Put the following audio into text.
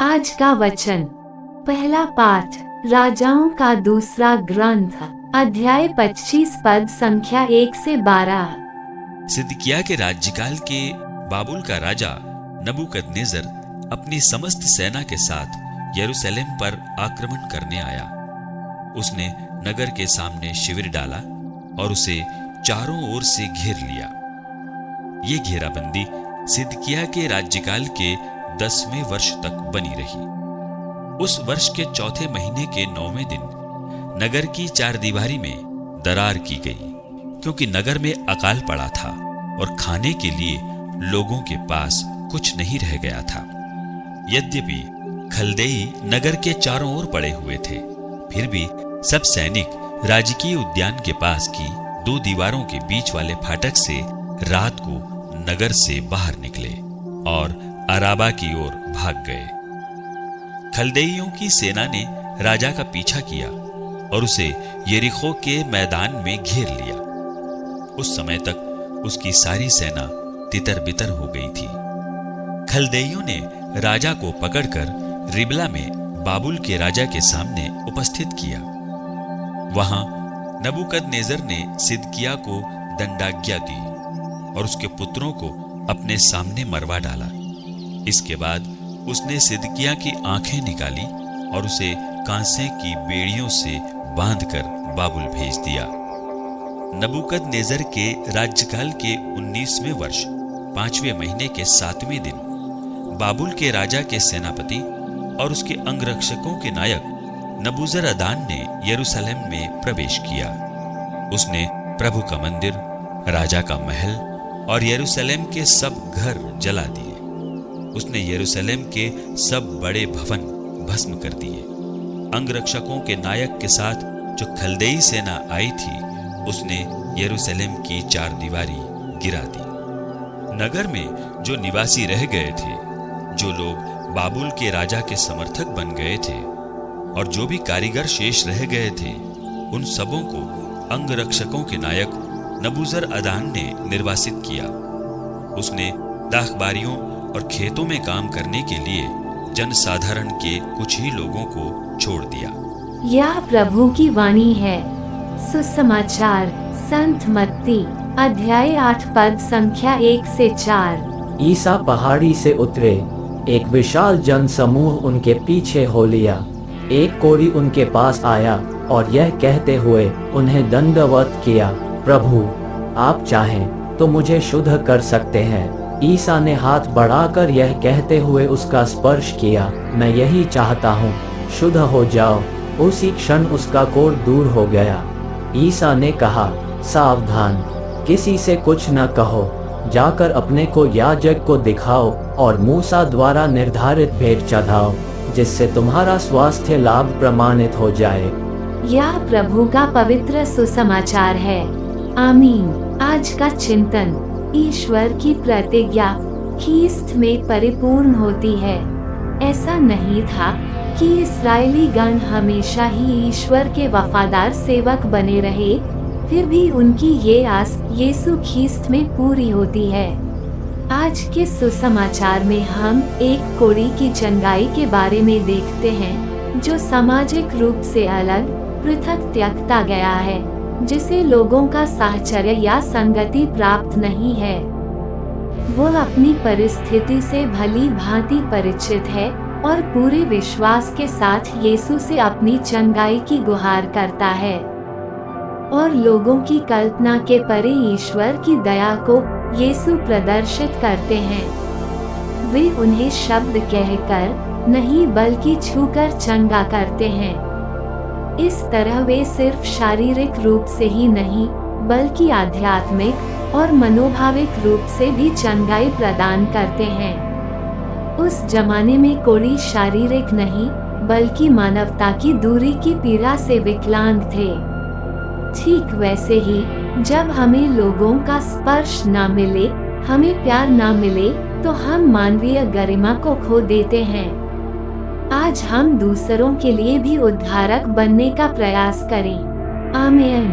आज का वचन, पहला पाठ राजाओं का दूसरा ग्रंथ, अध्याय 25 पद संख्या 1 से 12। सिदकिय्याह के राज्यकाल के बाबुल का राजा नबूकदनेस्सर अपनी समस्त सेना के साथ यरूशलेम पर आक्रमण करने आया। उसने नगर के सामने शिविर डाला और उसे चारों ओर से घेर लिया। ये घेराबंदी सिदकिय्याह के राज्यकाल के 10वें वर्ष तक बनी रही। उस वर्ष के चौथे महीने के 9वें दिन नगर की चारदीवारी में दरार की गई, क्योंकि नगर में अकाल पड़ा था और खाने के लिए लोगों के पास कुछ नहीं रह गया था। यद्यपि खलदेई नगर के चारों ओर पड़े हुए थे, फिर भी सब सैनिक राजकीय उद्यान के पास की 2 दीवारों के बीच वाले फाटक से रात को नगर से बाहर निकले और अराबा की ओर भाग गए। खलदेइयों की सेना ने राजा का पीछा किया और उसे यरीहो के मैदान में घेर लिया। उस समय तक उसकी सारी सेना तितर-बितर हो गई थी। खलदेइयों ने राजा को पकड़कर रिबला में बाबुल के राजा के सामने उपस्थित किया। वहां नबूकदनेस्सर ने सिदकिय्याह को दंडाज्ञा दी और उसके पुत्रों को अपने सामने मरवा डाला। इसके बाद उसने सिदकिय्याह की आंखें निकाली और उसे कांसे की बेड़ियों से बांधकर बाबुल भेज दिया। नबूकदनेस्सर के राज्यकाल के 19वें वर्ष 5वें महीने के 7वें दिन बाबुल के राजा के सेनापति और उसके अंगरक्षकों के नायक नबूजरअदान ने यरूशलेम में प्रवेश किया। उसने प्रभु का मंदिर, राजा का महल और यरूशलेम के सब घर जला दिए। उसने यरूशलेम के सब बड़े भवन भस्म कर दिए। अंगरक्षकों के नायक के साथ जो खलदेई सेना आई थी, उसने यरूशलेम की चारदीवारी गिरा दी। नगर में जो निवासी रह गए थे, जो लोग बाबुल के राजा के समर्थक बन गए थे और जो भी कारीगर शेष रह गए थे, उन सबों को अंगरक्षकों के नायक नबूजरअदान ने निर्वासित किया। उसने दाखबारियों और खेतों में काम करने के लिए जनसाधारण के कुछ ही लोगों को छोड़ दिया। यह प्रभु की वाणी है। सुसमाचार संत मत्ती अध्याय 8 पद संख्या 1 से 4। ईसा पहाड़ी से उतरे, एक विशाल जन समूह उनके पीछे हो लिया। एक कोढ़ी उनके पास आया और यह कहते हुए उन्हें दंडवत किया, प्रभु आप चाहें तो मुझे शुद्ध कर सकते हैं। ईसा ने हाथ बढ़ाकर यह कहते हुए उसका स्पर्श किया, मैं यही चाहता हूँ, शुद्ध हो जाओ। उसी क्षण उसका कोढ़ दूर हो गया। ईसा ने कहा, सावधान, किसी से कुछ न कहो, जाकर अपने को याजक को दिखाओ और मूसा द्वारा निर्धारित भेंट चढ़ाओ, जिससे तुम्हारा स्वास्थ्य लाभ प्रमाणित हो जाए। यह प्रभु का पवित्र सुसमाचार है। आमीन। आज का चिंतन, ईश्वर की प्रतिज्ञा ख्रीस्त में परिपूर्ण होती है। ऐसा नहीं था कि इस्राएली गण हमेशा ही ईश्वर के वफादार सेवक बने रहे, फिर भी उनकी ये आस यीशु ख्रीस्त में पूरी होती है। आज के सुसमाचार में हम एक कोढ़ी की चंगाई के बारे में देखते हैं, जो सामाजिक रूप से अलग पृथक त्यागता गया है, जिसे लोगों का साहचर्य या संगति प्राप्त नहीं है। वो अपनी परिस्थिति से भली भांति परिचित है और पूरे विश्वास के साथ यीशु से अपनी चंगाई की गुहार करता है, और लोगों की कल्पना के परे ईश्वर की दया को यीशु प्रदर्शित करते हैं। वे उन्हें शब्द कहकर नहीं बल्कि छूकर चंगा करते हैं। इस तरह वे सिर्फ शारीरिक रूप से ही नहीं, बल्कि आध्यात्मिक और मनोभाविक रूप से भी चंगाई प्रदान करते हैं। उस जमाने में कोढ़ी शारीरिक नहीं, बल्कि मानवता की दूरी की पीड़ा से विकलांग थे। ठीक वैसे ही जब हमें लोगों का स्पर्श ना मिले, हमें प्यार ना मिले, तो हम मानवीय गरिमा को खो देते हैं। आज हम दूसरों के लिए भी उद्धारक बनने का प्रयास करें। आमीन।